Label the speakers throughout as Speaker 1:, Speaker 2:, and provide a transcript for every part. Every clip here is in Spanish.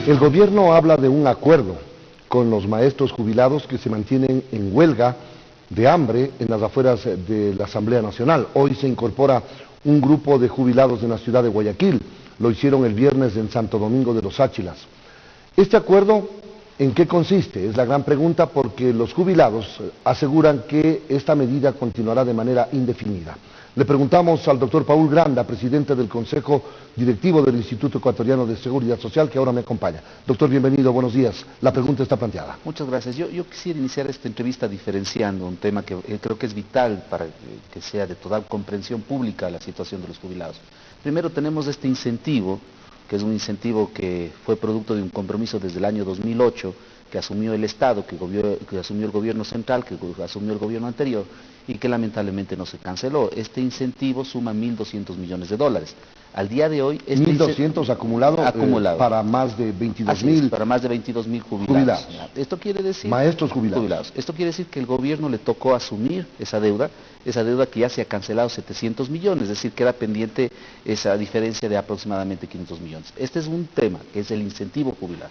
Speaker 1: El gobierno habla de un acuerdo con los maestros jubilados que se mantienen en huelga de hambre en las afueras de la Asamblea Nacional. Hoy se incorpora un grupo de jubilados en la ciudad de Guayaquil. Lo hicieron el viernes en Santo Domingo de los Áchilas. ¿Este acuerdo en qué consiste? Es la gran pregunta, porque los jubilados aseguran que esta medida continuará de manera indefinida. Le preguntamos al doctor Paul Granda, presidente del Consejo Directivo del Instituto Ecuatoriano de Seguridad Social, que ahora me acompaña. Doctor, bienvenido, buenos días. La pregunta está planteada.
Speaker 2: Muchas gracias. Yo quisiera iniciar esta entrevista diferenciando un tema que creo que es vital para que sea de total comprensión pública la situación de los jubilados. Primero tenemos este incentivo, que es un incentivo que fue producto de un compromiso desde el año 2008, que asumió el Estado, que asumió el gobierno central, que asumió el gobierno anterior, y que lamentablemente no se canceló. Este incentivo suma 1.200 millones de dólares. Al día de hoy...
Speaker 1: 1.200 acumulado para más de 22.000
Speaker 2: para más de 22.000 jubilados. Esto quiere decir...
Speaker 1: Maestros jubilados.
Speaker 2: Esto quiere decir que el gobierno le tocó asumir esa deuda que ya se ha cancelado 700 millones, es decir, queda pendiente esa diferencia de aproximadamente 500 millones. Este es un tema, que es el incentivo jubilar.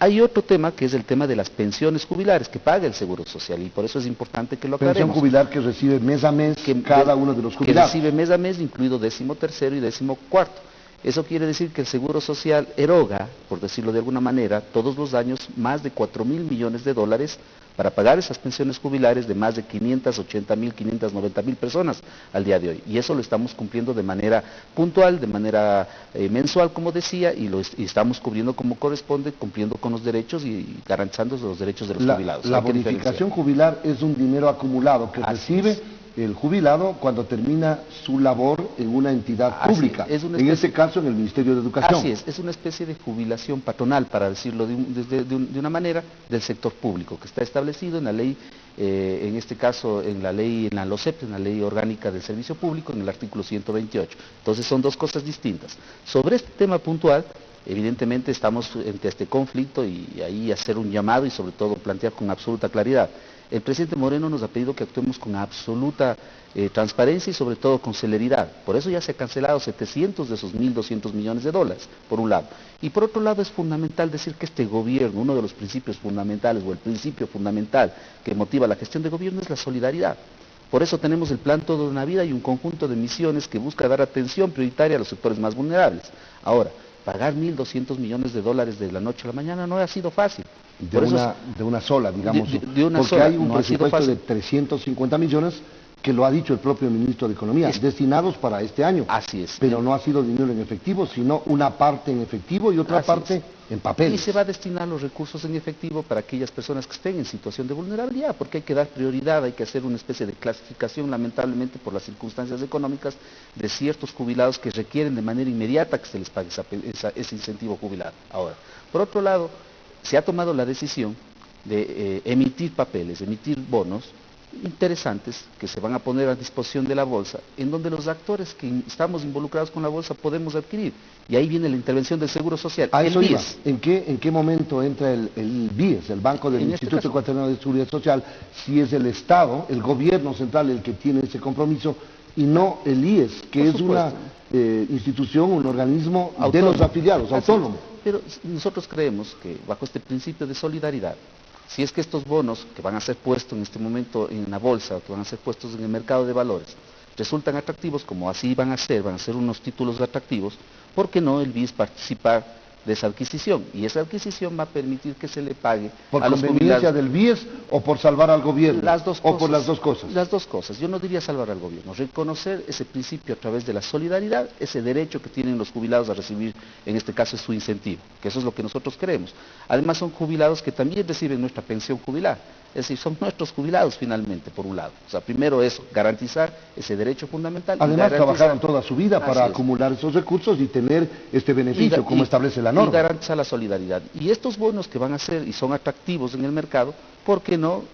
Speaker 2: Hay otro tema, que es el tema de las pensiones jubilares, que paga el Seguro Social, y por eso es importante que lo aclaremos.
Speaker 1: Pensión jubilar que recibe mes a mes cada uno de los jubilados.
Speaker 2: Que recibe mes a mes, incluido 13º y 14º. Eso quiere decir que el Seguro Social eroga, por decirlo de alguna manera, todos los años más de 4.000 millones de dólares para pagar esas pensiones jubilares de más de 580.000, 590.000 personas al día de hoy. Y eso lo estamos cumpliendo de manera puntual, de manera mensual, como decía, y estamos cubriendo como corresponde, cumpliendo con los derechos y garantizando los derechos de los jubilados.
Speaker 1: La bonificación jubilar es un dinero acumulado que recibe el jubilado cuando termina su labor en una entidad pública, en ese caso en el Ministerio de Educación.
Speaker 2: Así es una especie de jubilación patronal, para decirlo de una manera, del sector público, que está establecido en la ley, en este caso en la LOSEP, en la Ley Orgánica del Servicio Público, en el artículo 128. Entonces son dos cosas distintas. Sobre este tema puntual, evidentemente estamos ante este conflicto, y ahí hacer un llamado y sobre todo plantear con absoluta claridad. El presidente Moreno nos ha pedido que actuemos con absoluta transparencia y sobre todo con celeridad. Por eso ya se ha cancelado 700 de esos 1.200 millones de dólares, por un lado. Y por otro lado es fundamental decir que este gobierno, uno de los principios fundamentales, o el principio fundamental que motiva la gestión de gobierno, es la solidaridad. Por eso tenemos el Plan Todo de una Vida y un conjunto de misiones que busca dar atención prioritaria a los sectores más vulnerables. Ahora, pagar 1.200 millones de dólares de la noche a la mañana no ha sido fácil.
Speaker 1: De una sola, digamos, porque
Speaker 2: sola,
Speaker 1: hay un presupuesto de 350 millones que lo ha dicho el propio ministro de Economía, destinados para este año.
Speaker 2: Así es.
Speaker 1: Pero no ha sido dinero en efectivo, sino una parte en efectivo y otra parte en papel.
Speaker 2: Y se va a destinar los recursos en efectivo para aquellas personas que estén en situación de vulnerabilidad, porque hay que dar prioridad, hay que hacer una especie de clasificación, lamentablemente por las circunstancias económicas, de ciertos jubilados que requieren de manera inmediata que se les pague ese incentivo jubilar. Ahora, por otro lado, se ha tomado la decisión de emitir papeles, emitir bonos interesantes que se van a poner a disposición de la bolsa, en donde los actores que estamos involucrados con la bolsa podemos adquirir. Y ahí viene la intervención del Seguro Social.
Speaker 1: A eso iba. ¿En qué momento entra el BIES, el Banco del Instituto Ecuatoriano de Seguridad Social, si es el Estado, el gobierno central el que tiene ese compromiso, y no el IES, que es una institución, un organismo autónomo, de los afiliados, autónomo?
Speaker 2: Pero nosotros creemos que bajo este principio de solidaridad, si es que estos bonos que van a ser puestos en este momento en la bolsa, que van a ser puestos en el mercado de valores, resultan atractivos, como así van a ser unos títulos atractivos, ¿por qué no el BIES participar de esa adquisición? Y esa adquisición va a permitir que se le pague
Speaker 1: ¿por conveniencia del BIES o por salvar al gobierno?
Speaker 2: Las dos cosas.
Speaker 1: ¿O por las dos cosas?
Speaker 2: Las dos cosas. Yo no diría salvar al gobierno, reconocer ese principio a través de la solidaridad, ese derecho que tienen los jubilados a recibir, en este caso es su incentivo, que eso es lo que nosotros queremos. Además son jubilados que también reciben nuestra pensión jubilar, es decir, son nuestros jubilados finalmente, por un lado. O sea, primero eso, garantizar ese derecho fundamental.
Speaker 1: Además trabajaron toda su vida para acumular esos recursos y tener este beneficio, como establece la norma.
Speaker 2: Y garantizar la solidaridad. Y estos bonos que van a ser y son atractivos en el mercado, ¿por qué no?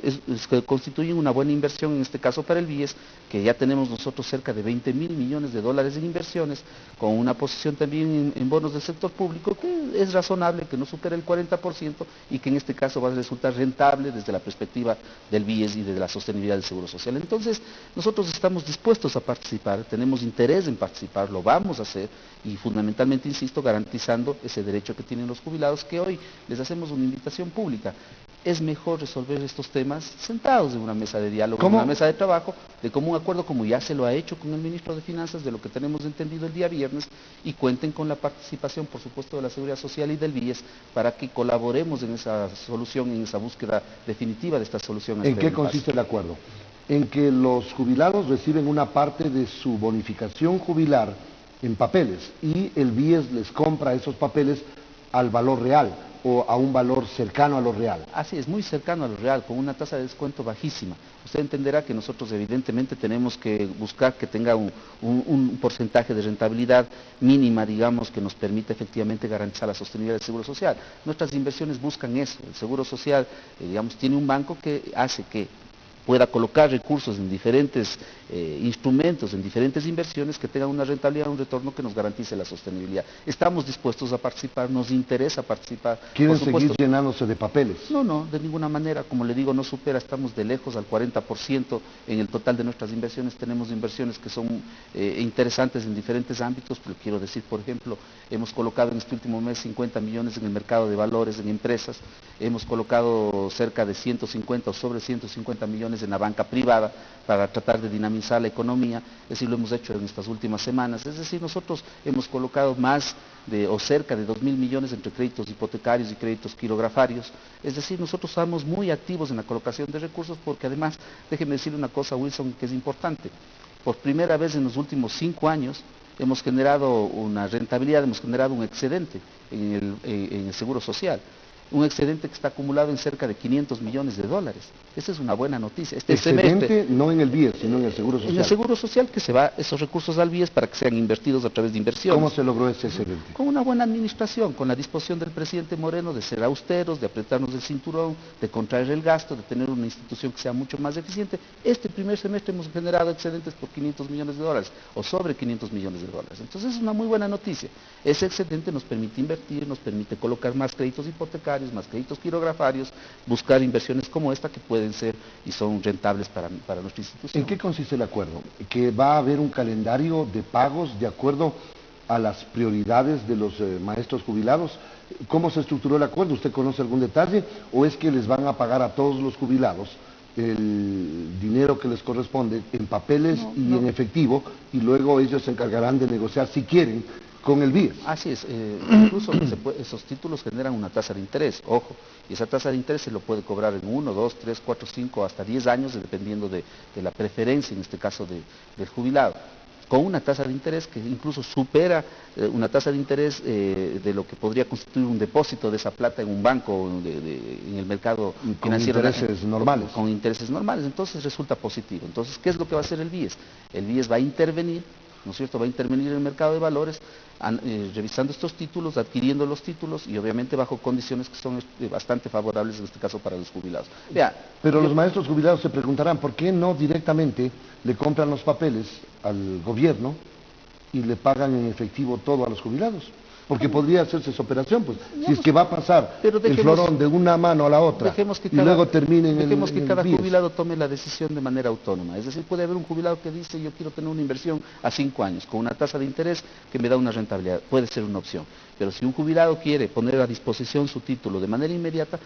Speaker 2: Que constituyen una buena inversión, en este caso para el BIES, que ya tenemos nosotros cerca de 20.000 millones de dólares en inversiones, con una posición también en bonos del sector público, que es razonable, que no supere el 40% y que en este caso va a resultar rentable desde la perspectiva del BIES y de la sostenibilidad del Seguro Social. Entonces, nosotros estamos dispuestos a participar, tenemos interés en participar, lo vamos a hacer y fundamentalmente, insisto, garantizando ese derecho que tienen los jubilados, que hoy les hacemos una invitación pública. Es mejor resolver estos temas sentados en una mesa de diálogo, en una mesa de trabajo, de común acuerdo, como ya se lo ha hecho con el ministro de Finanzas, de lo que tenemos entendido el día viernes, y cuenten con la participación, por supuesto, de la Seguridad Social y del BIES, para que colaboremos en esa solución, en esa búsqueda definitiva de esta solución.
Speaker 1: ¿En qué consiste el acuerdo? En que los jubilados reciben una parte de su bonificación jubilar en papeles y el BIES les compra esos papeles al valor real o a un valor cercano a lo real.
Speaker 2: Así es, muy cercano a lo real, con una tasa de descuento bajísima. Usted entenderá que nosotros evidentemente tenemos que buscar que tenga un porcentaje de rentabilidad mínima, digamos, que nos permita efectivamente garantizar la sostenibilidad del Seguro Social. Nuestras inversiones buscan eso. El Seguro Social, digamos, tiene un banco que hace que pueda colocar recursos en diferentes instrumentos, en diferentes inversiones que tengan una rentabilidad, un retorno que nos garantice la sostenibilidad. Estamos dispuestos a participar, nos interesa participar.
Speaker 1: ¿Quieren seguir llenándose de papeles?
Speaker 2: No, no, de ninguna manera. Como le digo, no supera, estamos de lejos al 40% en el total de nuestras inversiones. Tenemos inversiones que son interesantes en diferentes ámbitos, pero quiero decir, por ejemplo, hemos colocado en este último mes 50 millones en el mercado de valores, en empresas, hemos colocado cerca de 150 o sobre 150 millones en la banca privada para tratar de dinamizar la economía, es decir, lo hemos hecho en estas últimas semanas, es decir, nosotros hemos colocado más o cerca de 2.000 millones entre créditos hipotecarios y créditos quirografarios, es decir, nosotros estamos muy activos en la colocación de recursos porque además, déjeme decirle una cosa, Wilson, que es importante, por primera vez en los últimos 5 años hemos generado una rentabilidad, hemos generado un excedente en el Seguro Social. Un excedente que está acumulado en cerca de 500 millones de dólares. Esa es una buena noticia. Este
Speaker 1: excedente
Speaker 2: semestre,
Speaker 1: no en el BIES, sino en el Seguro Social.
Speaker 2: En el Seguro Social, que se va esos recursos al BIES para que sean invertidos a través de inversiones.
Speaker 1: ¿Cómo se logró ese excedente?
Speaker 2: Con una buena administración, con la disposición del presidente Moreno de ser austeros, de apretarnos el cinturón, de contraer el gasto, de tener una institución que sea mucho más eficiente. Este primer semestre hemos generado excedentes por 500 millones de dólares o sobre 500 millones de dólares. Entonces es una muy buena noticia. Ese excedente nos permite invertir, nos permite colocar más créditos hipotecarios, más créditos quirografarios, buscar inversiones como esta que pueden ser y son rentables para nuestra institución.
Speaker 1: ¿En qué consiste el acuerdo? ¿Que va a haber un calendario de pagos de acuerdo a las prioridades de los maestros jubilados? ¿Cómo se estructuró el acuerdo? ¿Usted conoce algún detalle? ¿O es que les van a pagar a todos los jubilados el dinero que les corresponde en papeles en efectivo y luego ellos se encargarán de negociar si quieren con el BIES?
Speaker 2: Así es, incluso esos títulos generan una tasa de interés, ojo, y esa tasa de interés se lo puede cobrar en 1, 2, 3, 4, 5, hasta 10 años, dependiendo de la preferencia, en este caso del jubilado, con una tasa de interés que incluso supera una tasa de interés de lo que podría constituir un depósito de esa plata en un banco, en el mercado financiero.
Speaker 1: Con intereses normales.
Speaker 2: Con intereses normales, entonces resulta positivo. Entonces, ¿qué es lo que va a hacer el BIES? El BIES va a intervenir, ¿no es cierto?, va a intervenir en el mercado de valores, revisando estos títulos, adquiriendo los títulos y obviamente bajo condiciones que son bastante favorables en este caso para los jubilados.
Speaker 1: Pero los maestros jubilados se preguntarán, ¿por qué no directamente le compran los papeles al gobierno y le pagan en efectivo todo a los jubilados? Porque podría hacerse esa operación, pues, si es que va a pasar el florón de una mano a la otra y luego termine en el
Speaker 2: Dejemos que cada
Speaker 1: BIES.
Speaker 2: jubilado tome la decisión de manera autónoma. Es decir, puede haber un jubilado que dice, yo quiero tener una inversión a 5 años, con una tasa de interés que me da una rentabilidad. Puede ser una opción. Pero si un jubilado quiere poner a disposición su título de manera inmediata,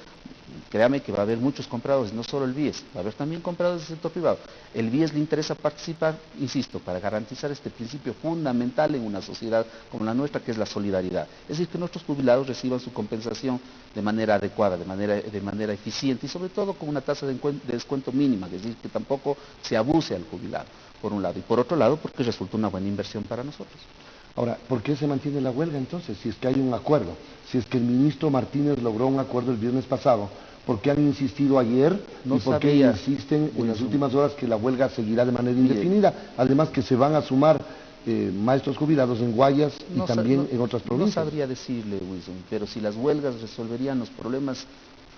Speaker 2: créame que va a haber muchos compradores, no solo el BIES, va a haber también compradores del sector privado. El BIES le interesa participar, insisto, para garantizar este principio fundamental en una sociedad como la nuestra, que es la solidaridad. Es decir, que nuestros jubilados reciban su compensación de manera adecuada, de manera eficiente y sobre todo con una tasa de descuento mínima, es decir, que tampoco se abuse al jubilado, por un lado. Y por otro lado, porque resulta una buena inversión para nosotros.
Speaker 1: Ahora, ¿por qué se mantiene la huelga entonces? Si es que hay un acuerdo, si es que el ministro Martínez logró un acuerdo el viernes pasado, ¿por qué han insistido ayer y por qué insisten en las últimas horas que la huelga seguirá de manera indefinida? Además que se van a sumar maestros jubilados en Guayas y también en otras provincias.
Speaker 2: No sabría decirle, Wilson, pero si las huelgas resolverían los problemas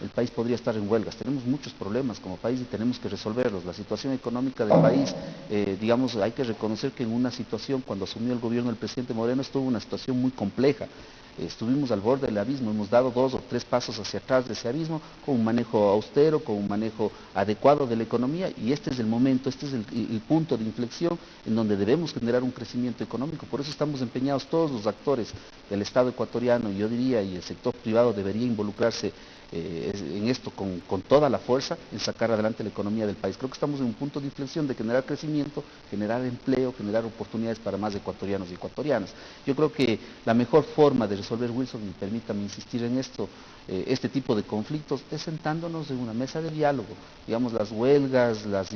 Speaker 2: el país podría estar en huelgas. Tenemos muchos problemas como país y tenemos que resolverlos. La situación económica del país, digamos, hay que reconocer que en una situación, cuando asumió el gobierno del presidente Moreno, estuvo una situación muy compleja. Estuvimos al borde del abismo, hemos dado 2 o 3 pasos hacia atrás de ese abismo, con un manejo austero, con un manejo adecuado de la economía, y este es el momento, este es el punto de inflexión en donde debemos generar un crecimiento económico. Por eso estamos empeñados todos los actores del Estado ecuatoriano, yo diría, y el sector privado debería involucrarse en esto con toda la fuerza, en sacar adelante la economía del país. Creo que estamos en un punto de inflexión de generar crecimiento, generar empleo, generar oportunidades para más ecuatorianos y ecuatorianas. Yo creo que la mejor forma de resolver, Wilson, y permítame insistir en esto, este tipo de conflictos, es sentándonos en una mesa de diálogo. Digamos, las huelgas, las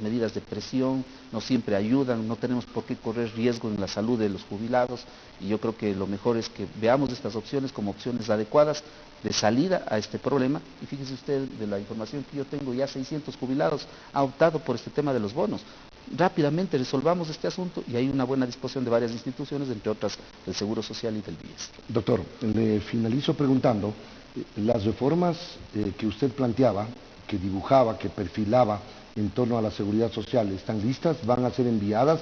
Speaker 2: medidas de presión no siempre ayudan, no tenemos por qué correr riesgo en la salud de los jubilados, y yo creo que lo mejor es que veamos estas opciones como opciones adecuadas de salida a este problema. Y fíjese usted, de la información que yo tengo, ya 600 jubilados han optado por este tema de los bonos. Rápidamente resolvamos este asunto y hay una buena disposición de varias instituciones, entre otras del Seguro Social y del BIES.
Speaker 1: Doctor, le finalizo preguntando, las reformas que usted planteaba, que dibujaba, que perfilaba en torno a la seguridad social, ¿están listas? ¿Van a ser enviadas?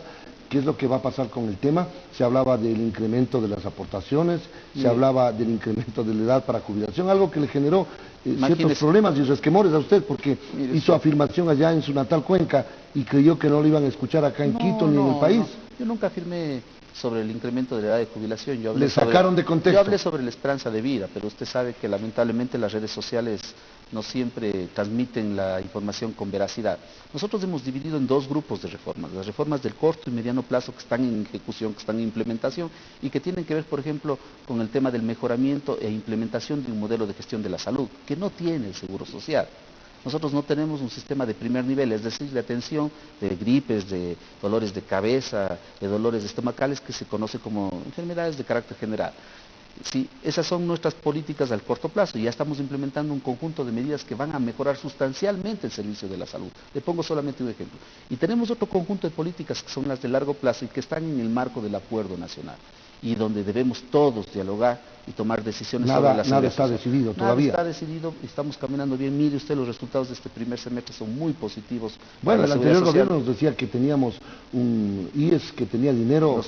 Speaker 1: ¿Qué es lo que va a pasar con el tema? Se hablaba del incremento de las aportaciones, se hablaba del incremento de la edad para jubilación, algo que le generó ciertos problemas y resquemores a usted, porque hizo afirmación allá en su natal Cuenca y creyó que no lo iban a escuchar acá en Quito ni en el país.
Speaker 2: Yo nunca afirmé sobre el incremento de la edad de jubilación.
Speaker 1: Le sacaron de contexto.
Speaker 2: Yo hablé sobre la esperanza de vida, pero usted sabe que lamentablemente las redes sociales no siempre transmiten la información con veracidad. Nosotros hemos dividido en 2 grupos de reformas: las reformas del corto y mediano plazo, que están en ejecución, que están en implementación y que tienen que ver, por ejemplo, con el tema del mejoramiento e implementación de un modelo de gestión de la salud que no tiene el Seguro Social. Nosotros no tenemos un sistema de primer nivel, es decir, de atención de gripes, de dolores de cabeza, de dolores estomacales, que se conoce como enfermedades de carácter general. Sí, esas son nuestras políticas al corto plazo. Ya estamos implementando un conjunto de medidas que van a mejorar sustancialmente el servicio de la salud. Le pongo solamente un ejemplo. Y tenemos otro conjunto de políticas que son las de largo plazo y que están en el marco del acuerdo nacional, y donde debemos todos dialogar y tomar decisiones sobre la seguridad social.
Speaker 1: Nada está decidido todavía.
Speaker 2: Nada está decidido, estamos caminando bien. Mire usted, los resultados de este primer semestre son muy positivos.
Speaker 1: Bueno, el anterior gobierno nos decía que teníamos un IES que tenía dinero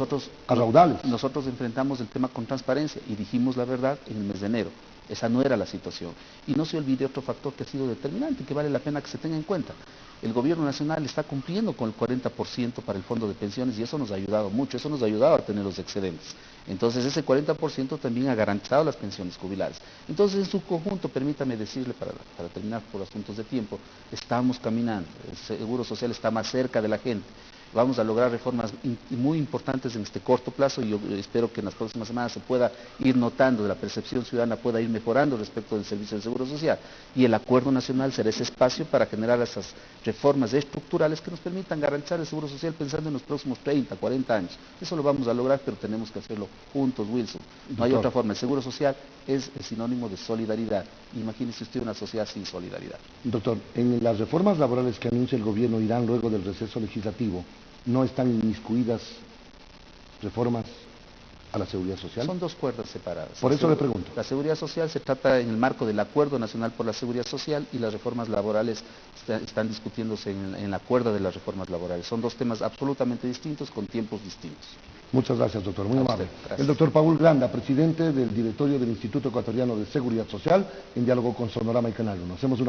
Speaker 1: a raudales.
Speaker 2: Nosotros enfrentamos el tema con transparencia y dijimos la verdad en el mes de enero. Esa no era la situación. Y no se olvide otro factor que ha sido determinante, que vale la pena que se tenga en cuenta. El gobierno nacional está cumpliendo con el 40% para el fondo de pensiones y eso nos ha ayudado mucho, eso nos ha ayudado a tener los excedentes. Entonces ese 40% también ha garantizado las pensiones jubilares. Entonces en su conjunto, permítame decirle, para terminar por asuntos de tiempo, estamos caminando, el Seguro Social está más cerca de la gente. Vamos a lograr reformas muy importantes en este corto plazo y yo espero que en las próximas semanas se pueda ir notando, de la percepción ciudadana pueda ir mejorando respecto del servicio del Seguro Social. Y el Acuerdo Nacional será ese espacio para generar esas reformas estructurales que nos permitan garantizar el Seguro Social pensando en los próximos 30, 40 años. Eso lo vamos a lograr, pero tenemos que hacerlo juntos, Wilson. No hay otra forma. El Seguro Social es el sinónimo de solidaridad. Imagínese usted una sociedad sin solidaridad.
Speaker 1: Doctor, en las reformas laborales que anuncia el gobierno irán luego del receso legislativo, ¿no están inmiscuidas reformas a la seguridad social?
Speaker 2: Son 2 cuerdas separadas.
Speaker 1: Por eso le pregunto.
Speaker 2: La seguridad social se trata en el marco del Acuerdo Nacional por la Seguridad Social y las reformas laborales están discutiéndose en la cuerda de las reformas laborales. Son 2 temas absolutamente distintos con tiempos distintos.
Speaker 1: Muchas gracias, doctor. Muy amable. El doctor Paul Granda, presidente del directorio del Instituto Ecuatoriano de Seguridad Social, en diálogo con Sonorama y Canal 1. Hacemos una